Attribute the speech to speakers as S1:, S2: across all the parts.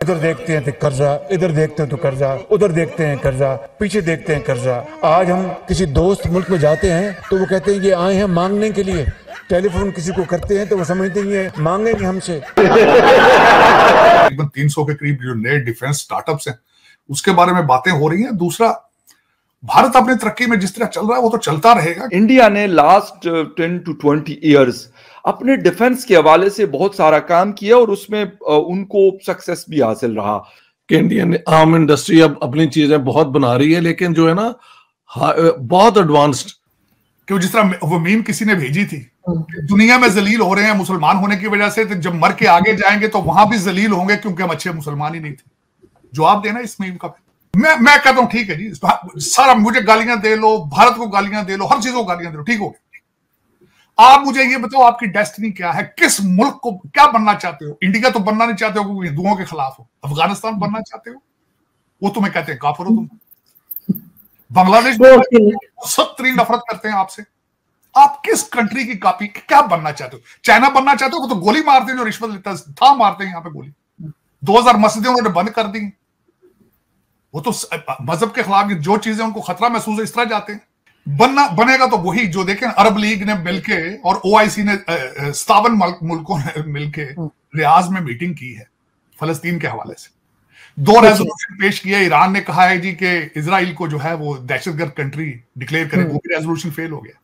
S1: इधर देखते हैं तो कर्जा, इधर देखते हैं तो कर्जा, उधर देखते हैं कर्जा, पीछे देखते हैं कर्जा। आज हम किसी दोस्त मुल्क में जाते हैं तो वो कहते हैं ये आए हैं मांगने के लिए। टेलीफोन किसी को करते हैं तो वो समझते हैं ये मांगेंगे हमसे।
S2: तकरीबन 300 के करीब जो नए डिफेंस स्टार्टअप्स हैं उसके बारे में बातें हो रही हैं। दूसरा, भारत अपनी तरक्की में जिस तरह चल रहा है वो तो चलता रहेगा।
S3: इंडिया ने लास्ट 10 to 20 ईयर्स अपने डिफेंस के हवाले से बहुत सारा काम किया और उसमें उनको सक्सेस भी हासिल रहा
S4: कि इंडियन आर्म इंडस्ट्री अब अपनी चीजें बहुत बना रही है, लेकिन जो है ना बहुत एडवांस्ड।
S2: क्यों, जिस तरह वो मीम किसी ने भेजी थी, दुनिया में जलील हो रहे हैं मुसलमान होने की वजह से, तो जब मर के आगे जाएंगे तो वहां भी जलील होंगे क्योंकि हम अच्छे मुसलमान ही नहीं थे। जवाब देना इस मीम का। मैं कहता हूं ठीक है जी, सारा मुझे गालियां दे लो, भारत को गालियां दे लो, हर चीज को गालियां दे लो, ठीक हो गया। आप मुझे ये बताओ आपकी डेस्टिनी क्या है? किस मुल्क को क्या बनना चाहते हो? इंडिया तो बनना नहीं चाहते हो क्योंकि हिंदुओं के खिलाफ हो। अफगानिस्तान बनना चाहते हो, वो तुम्हें कहते हैं काफिर हो तुम। बांग्लादेश सब तरीन नफरत करते हैं आपसे। आप किस कंट्री की कॉपी क्या बनना चाहते हो? चाइना बनना चाहते हो? वो तो गोली मारते हैं, जो रिश्वत लेता था मारते हैं यहाँ पे गोली। 2000 मस्जिदें उन्होंने बंद कर दी। वो तो मजहब के खिलाफ जो चीजें उनको खतरा महसूस है इस तरह जाते हैं। बनेगा तो वही जो देखें अरब लीग ने मिलके और ओआईसी ने 57 मुल्कों ने मिलके रियाज में मीटिंग की है फलस्तीन के हवाले से। 2 रेजोल्यूशन पेश किया। ईरान ने कहा है जी कि इजराइल को जो है वो दहशतगर्द कंट्री डिक्लेयर करे, वो भी रेजोल्यूशन फेल हो गया।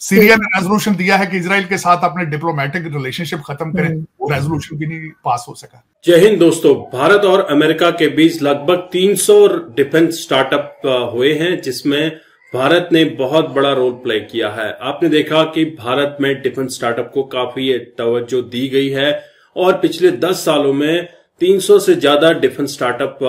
S2: सीरिया ने रेजोल्यूशन दिया है कि इजराइल के साथ अपने डिप्लोमेटिक रिलेशनशिप खत्म करें, वो रेजोल्यूशन भी नहीं पास हो सका।
S5: जय हिंद दोस्तों, भारत और अमेरिका के बीच लगभग 300 डिफेंस स्टार्टअप हुए हैं जिसमें भारत ने बहुत बड़ा रोल प्ले किया है। आपने देखा कि भारत में डिफेंस स्टार्टअप को काफी तवज्जो दी गई है और पिछले 10 सालों में 300 से ज्यादा डिफेंस स्टार्टअप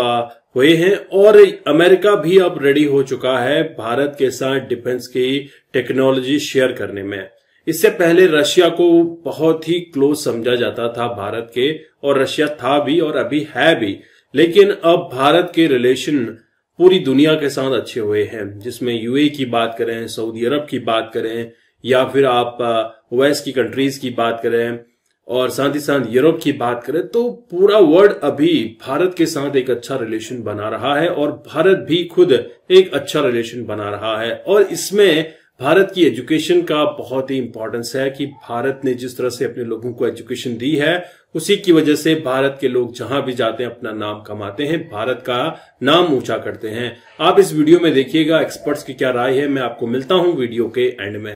S5: हुए हैं और अमेरिका भी अब रेडी हो चुका है भारत के साथ डिफेंस की टेक्नोलॉजी शेयर करने में। इससे पहले रशिया को बहुत ही क्लोज समझा जाता था भारत के, और रशिया था भी और अभी है भी, लेकिन अब भारत के रिलेशन पूरी दुनिया के साथ अच्छे हुए हैं, जिसमें यूएई की बात करें, सऊदी अरब की बात करें, या फिर आप ओएस की कंट्रीज की बात करें और साथ ही साथ यूरोप की बात करें, तो पूरा वर्ल्ड अभी भारत के साथ एक अच्छा रिलेशन बना रहा है और भारत भी खुद एक अच्छा रिलेशन बना रहा है। और इसमें भारत की एजुकेशन का बहुत ही इंपॉर्टेंस है कि भारत ने जिस तरह से अपने लोगों को एजुकेशन दी है, उसी की वजह से भारत के लोग जहां भी जाते हैं अपना नाम कमाते हैं, भारत का नाम ऊंचा करते हैं। आप इस वीडियो में देखिएगा एक्सपर्ट्स की क्या राय है। मैं आपको मिलता हूं वीडियो के एंड में।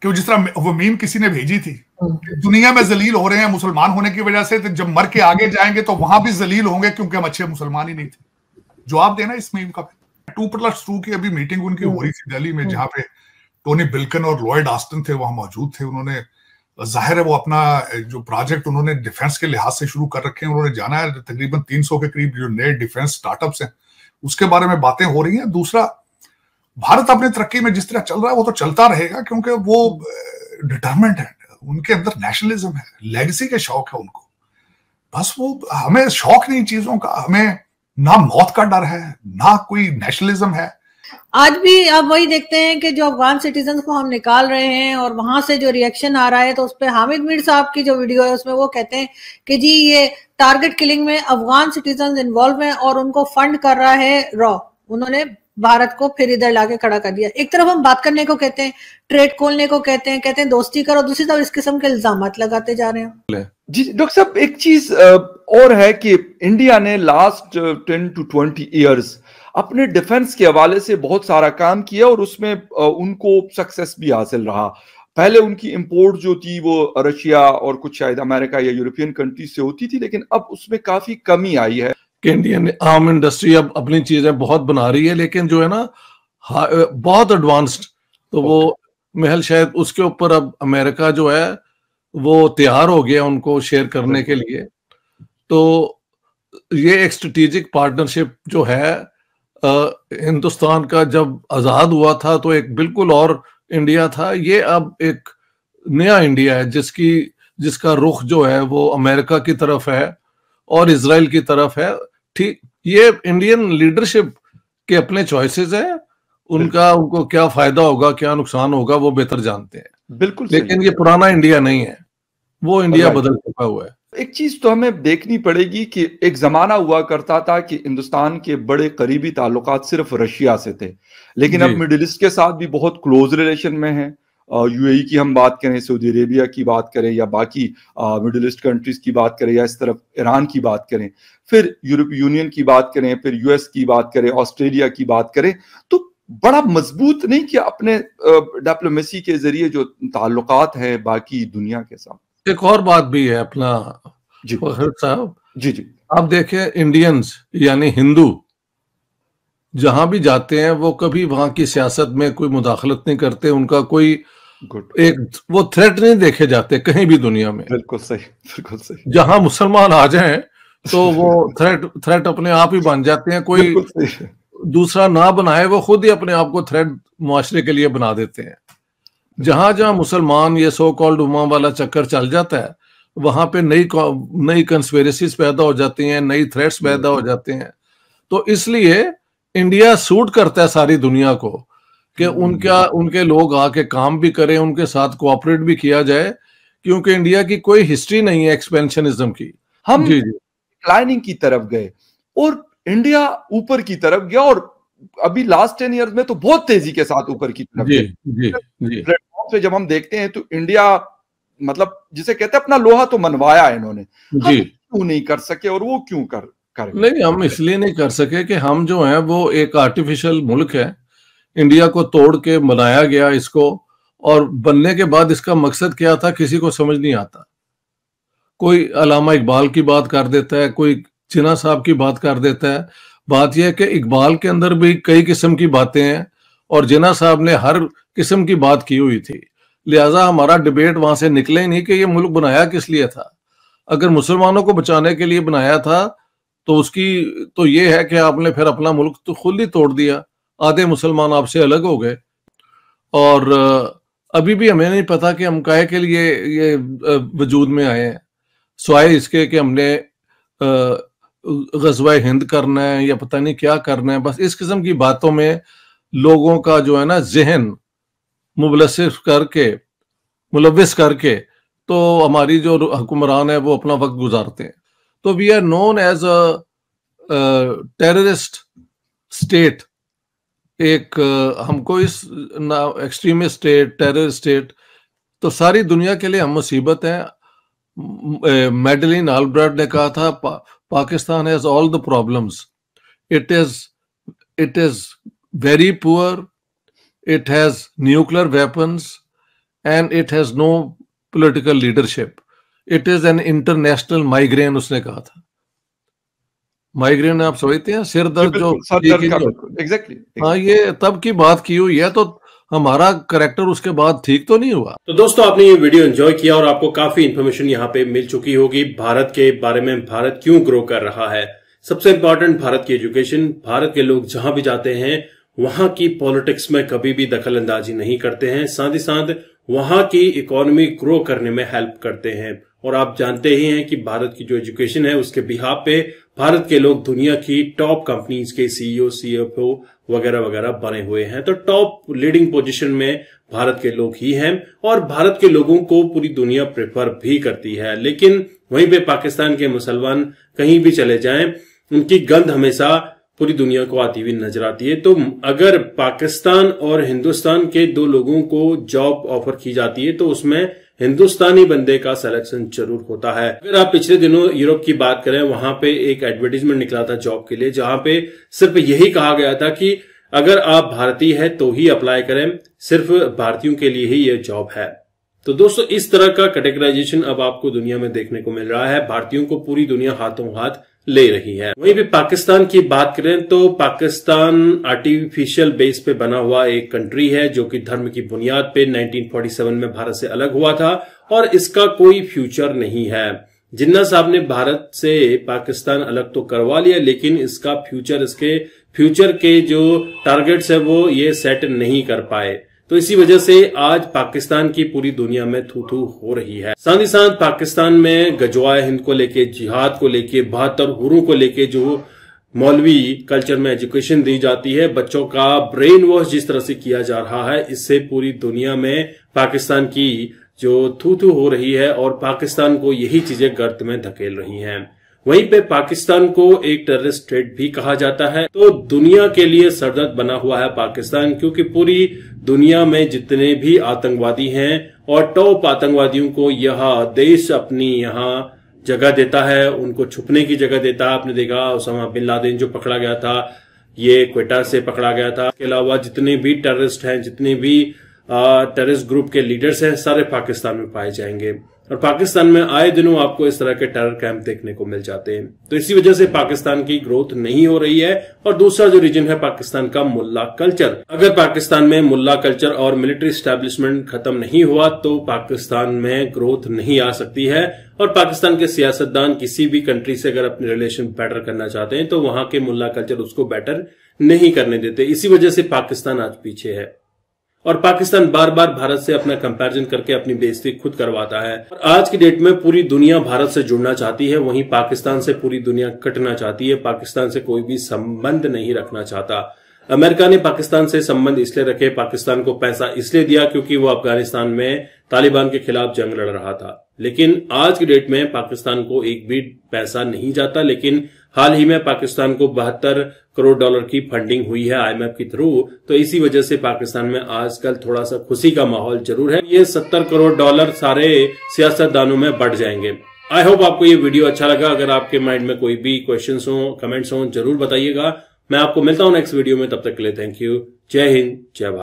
S2: क्यों, जिस तरह वो मीम किसी ने भेजी थी, दुनिया में जलील हो रहे हैं मुसलमान होने की वजह से, तो जब मर के आगे जाएंगे तो वहां भी जलील होंगे क्योंकि हम अच्छे मुसलमान ही नहीं थे। जवाब देना इस मीम का। 2+2 की अभी मीटिंग उनकी हो रही थी दिल्ली में, जहां पे टोनी बिल्कन और लॉयड ऑस्टिन थे, वहां मौजूद थे। उन्होंने जाहिर है वो अपना जो प्रोजेक्ट उन्होंने डिफेंस के लिहाज से शुरू कर रखे हैं, उन्होंने जाना है। तकरीबन 300 के करीब जो नए डिफेंस स्टार्टअप्स हैं उसके बारे में बातें हो रही हैं। दूसरा, भारत अपनी तरक्की में जिस तरह चल रहा है वो तो चलता रहेगा क्योंकि वो डिटरमेंट है, उनके अंदर नेशनलिज्म है, लेगेसी के शौक है उनको। बस वो, हमें शौक नहीं चीजों का, हमें ना मौत का डर है ना कोई नेशनलिज्म है।
S6: आज भी आप वही देखते हैं कि जो अफगान सिटीजन को हम निकाल रहे हैं और वहां से जो रिएक्शन आ रहा है, तो उस पर हामिद मीर साहब की जो वीडियो है उसमें वो कहते हैं कि जी ये टारगेट किलिंग में अफगान सिटीजन इन्वॉल्व हैं और उनको फंड कर रहा है रॉ। उन्होंने भारत को फिर इधर लाके खड़ा कर दिया। एक तरफ हम बात करने को कहते हैं, ट्रेड खोलने को कहते हैं दोस्ती करो, दूसरी तरफ इस किस्म के इल्जामात लगाते जा रहे हैं।
S3: जी डॉक्टर साहब, एक चीज और है कि इंडिया ने लास्ट 10 to 20 ईयर्स अपने डिफेंस के हवाले से बहुत सारा काम किया और उसमें उनको सक्सेस भी हासिल रहा। पहले उनकी इंपोर्ट जो थी वो रशिया और कुछ शायद अमेरिका या यूरोपियन कंट्रीज से होती थी, लेकिन अब उसमें काफी कमी आई है
S4: कि इंडियन आर्म इंडस्ट्री अब अपनी चीजें बहुत बना रही है, लेकिन जो है ना बहुत एडवांस्ड। तो वो महल शायद उसके ऊपर अब अमेरिका जो है वो तैयार हो गया उनको शेयर करने के लिए। तो ये एक स्ट्रेटेजिक पार्टनरशिप जो है, हिंदुस्तान का जब आजाद हुआ था तो एक बिल्कुल और इंडिया था, ये अब एक नया इंडिया है जिसका रुख जो है वो अमेरिका की तरफ है और इजराइल की तरफ है। ठीक, ये इंडियन लीडरशिप के अपने चॉइसेस है, उनको क्या फायदा होगा क्या नुकसान होगा वो बेहतर जानते हैं।
S3: बिल्कुल,
S4: लेकिन ये पुराना इंडिया नहीं है, वो इंडिया बदल चुका हुआ है।
S3: एक चीज तो हमें देखनी पड़ेगी कि एक जमाना हुआ करता था कि हिंदुस्तान के बड़े करीबी ताल्लुकात सिर्फ रशिया से थे, लेकिन अब मिडिल ईस्ट के साथ भी बहुत क्लोज रिलेशन में है। यूएई की हम बात करें, सऊदी अरेबिया की बात करें, या बाकी मिडिल ईस्ट कंट्रीज की बात करें, या इस तरफ ईरान की बात करें, फिर यूरोपीय यूनियन की बात करें, फिर यूएस की बात करें, ऑस्ट्रेलिया की बात करें, तो बड़ा मजबूत नहीं कि अपने डिप्लोमेसी के जरिए जो ताल्लुकात है बाकी दुनिया के साथ।
S4: एक और बात भी है अपना
S3: जी
S4: फखर साहब,
S3: जी
S4: आप देखें इंडियंस यानी हिंदू जहां भी जाते हैं वो कभी वहां की सियासत में कोई मुदाखलत नहीं करते, उनका कोई एक वो थ्रेट नहीं देखे जाते कहीं भी दुनिया में।
S3: बिल्कुल सही, बिल्कुल सही।
S4: जहां मुसलमान आ जाएं तो वो थ्रेट अपने आप ही बन जाते हैं, कोई दूसरा ना बनाए वो खुद ही अपने आप को थ्रेट मुआशरे के लिए बना देते हैं। जहां जहां मुसलमान ये सो कॉल्ड उमा वाला चक्कर चल जाता है वहां पे नई कंस्पिरेसीज पैदा हो जाती हैं, नई थ्रेट्स पैदा हो जाते हैं। तो इसलिए इंडिया सूट करता है सारी दुनिया को कि उनके लोग आके काम भी करें, उनके साथ कोऑपरेट भी किया जाए, क्योंकि इंडिया की कोई हिस्ट्री नहीं है एक्सपेंशनिज्म की।
S3: हम डिक्लाइनिंग की तरफ गए और इंडिया ऊपर की तरफ गया, और अभी लास्ट 10 ईयर्स में तो बहुत तेजी के साथ ऊपर की तरफ गया। प्लेटफॉर्म पे जब हम देखते हैं तो इंडिया मतलब जिसे कहते हैं अपना लोहा तो मनवाया है इन्होंने, हम क्यों नहीं कर सके और वो क्यों कर
S4: नहीं, हम इसलिए नहीं कर सके कि हम जो हैं वो एक आर्टिफिशियल मुल्क है, इंडिया को तोड़ के बनाया गया इसको, और बनने के बाद इसका मकसद क्या था किसी को समझ नहीं आता। कोई अल्लामा इकबाल की बात कर देता है, कोई जिन्ना साहब की बात कर देता है। बात यह है कि इकबाल के अंदर भी कई किस्म की बातें हैं और जिन्ना साहब ने हर किस्म की बात की हुई थी, लिहाजा हमारा डिबेट वहां से निकले ही नहीं कि ये मुल्क बनाया किस लिए था। अगर मुसलमानों को बचाने के लिए बनाया था तो उसकी तो ये है कि आपने फिर अपना मुल्क तो खुद ही तोड़ दिया, आधे मुसलमान आपसे अलग हो गए। और अभी भी हमें नहीं पता कि हम काहे के लिए ये वजूद में आए हैं, स्वाय इसके कि हमने ग़ज़वा हिंद करना है या पता नहीं क्या करना है। बस इस किस्म की बातों में लोगों का जो है ना जहन मुलविस करके तो हमारी जो हुक्मरान है वो अपना वक्त गुजारते हैं। तो we are known as terrorist state. एक हमको इस एक्सट्रीमिस्ट स्टेट, टेररिस्ट स्टेट, तो सारी दुनिया के लिए हम मुसीबत हैं। मैडलिन ऑलब्राइट ने कहा था Pakistan has all the problems, it is very poor, it has nuclear weapons and it has no political leadership, it is an international migraine. उसने कहा था माइग्रेन आप समझते हैं, सिर दर्द जो
S3: एग्जैक्टली।
S4: हाँ, ये तब की बात की हुई है, तो हमारा करेक्टर उसके बाद ठीक तो नहीं हुआ।
S5: तो दोस्तों आपने ये वीडियो एंजॉय किया और आपको काफी इंफॉर्मेशन यहाँ पे मिल चुकी होगी भारत के बारे में, भारत क्यों ग्रो कर रहा है। सबसे इंपॉर्टेंट भारत की एजुकेशन, भारत के लोग जहां भी जाते हैं वहां की पॉलिटिक्स में कभी भी दखल अंदाजी नहीं करते हैं, साथ ही साथ वहां की इकोनॉमी ग्रो करने में हेल्प करते हैं। और आप जानते ही हैं कि भारत की जो एजुकेशन है उसके बिहाफ पे भारत के लोग दुनिया की टॉप कंपनीज के सीईओ, सीएफओ वगैरह वगैरह बने हुए हैं। तो टॉप लीडिंग पोजीशन में भारत के लोग ही हैं और भारत के लोगों को पूरी दुनिया प्रेफर भी करती है। लेकिन वहीं पे पाकिस्तान के मुसलमान कहीं भी चले जाएं, उनकी गंध हमेशा पूरी दुनिया को आती हुई नजर आती है। तो अगर पाकिस्तान और हिंदुस्तान के दो लोगों को जॉब ऑफर की जाती है तो उसमें हिंदुस्तानी बंदे का सिलेक्शन जरूर होता है। अगर आप पिछले दिनों यूरोप की बात करें, वहां पे एक एडवर्टीजमेंट निकला था जॉब के लिए, जहां पे सिर्फ यही कहा गया था कि अगर आप भारतीय है तो ही अप्लाई करें, सिर्फ भारतीयों के लिए ही ये जॉब है। तो दोस्तों इस तरह का कैटेगराइजेशन अब आपको दुनिया में देखने को मिल रहा है, भारतीयों को पूरी दुनिया हाथों हाथ ले रही है। वहीं पे पाकिस्तान की बात करें तो पाकिस्तान आर्टिफिशियल बेस पे बना हुआ एक कंट्री है जो कि धर्म की बुनियाद पे 1947 में भारत से अलग हुआ था और इसका कोई फ्यूचर नहीं है। जिन्ना साहब ने भारत से पाकिस्तान अलग तो करवा लिया, लेकिन इसका फ्यूचर, इसके फ्यूचर के जो टारगेट्स है वो ये सेट नहीं कर पाए। तो इसी वजह से आज पाकिस्तान की पूरी दुनिया में थू थू हो रही है। साथ ही साथ पाकिस्तान में गजवाए हिंद को लेके, जिहाद को लेके, 72 हुरों को लेके जो मौलवी कल्चर में एजुकेशन दी जाती है, बच्चों का ब्रेन वॉश जिस तरह से किया जा रहा है, इससे पूरी दुनिया में पाकिस्तान की जो थू हो रही है और पाकिस्तान को यही चीजें गर्त में धकेल रही हैं। वहीं पे पाकिस्तान को एक टेररिस्ट स्टेट भी कहा जाता है। तो दुनिया के लिए सरदर्द बना हुआ है पाकिस्तान, क्योंकि पूरी दुनिया में जितने भी आतंकवादी हैं और टॉप आतंकवादियों को यह देश अपनी यहाँ जगह देता है, उनको छुपने की जगह देता है। आपने देखा ओसामा बिन लादेन जो पकड़ा गया था, ये क्वेटा से पकड़ा गया था। इसके अलावा जितने भी टेररिस्ट हैं, जितने भी टेररिस्ट ग्रुप के लीडर्स हैं, सारे पाकिस्तान में पाए जाएंगे। और पाकिस्तान में आए दिनों आपको इस तरह के टेरर कैंप देखने को मिल जाते हैं। तो इसी वजह से पाकिस्तान की ग्रोथ नहीं हो रही है। और दूसरा जो रीजन है पाकिस्तान का मुल्ला कल्चर। अगर पाकिस्तान में मुल्ला कल्चर और मिलिट्री एस्टैब्लिशमेंट खत्म नहीं हुआ तो पाकिस्तान में ग्रोथ नहीं आ सकती है। और पाकिस्तान के सियासतदान किसी भी कंट्री से अगर अपने रिलेशन बेटर करना चाहते हैं तो वहां के मुल्ला कल्चर उसको बेटर नहीं करने देते। इसी वजह से पाकिस्तान आज पीछे है और पाकिस्तान बार बार भारत से अपना कंपैरिजन करके अपनी बेइज्जती खुद करवाता है। और आज की डेट में पूरी दुनिया भारत से जुड़ना चाहती है, वहीं पाकिस्तान से पूरी दुनिया कटना चाहती है। पाकिस्तान से कोई भी संबंध नहीं रखना चाहता। अमेरिका ने पाकिस्तान से संबंध इसलिए रखे, पाकिस्तान को पैसा इसलिए दिया क्योंकि वो अफगानिस्तान में तालिबान के खिलाफ जंग लड़ रहा था। लेकिन आज की डेट में पाकिस्तान को एक भी पैसा नहीं जाता। लेकिन हाल ही में पाकिस्तान को 72 करोड़ डॉलर की फंडिंग हुई है आईएमएफ के थ्रू। तो इसी वजह से पाकिस्तान में आजकल थोड़ा सा खुशी का माहौल जरूर है। ये 70 करोड़ डॉलर सारे सियासतदानों में बढ़ जाएंगे। आई होप आपको ये वीडियो अच्छा लगा। अगर आपके माइंड में कोई भी क्वेश्चंस हो, कमेंट्स हो, जरूर बताइएगा। मैं आपको मिलता हूं नेक्स्ट वीडियो में। तब तक के लिए थैंक यू। जय हिंद, जय भारत।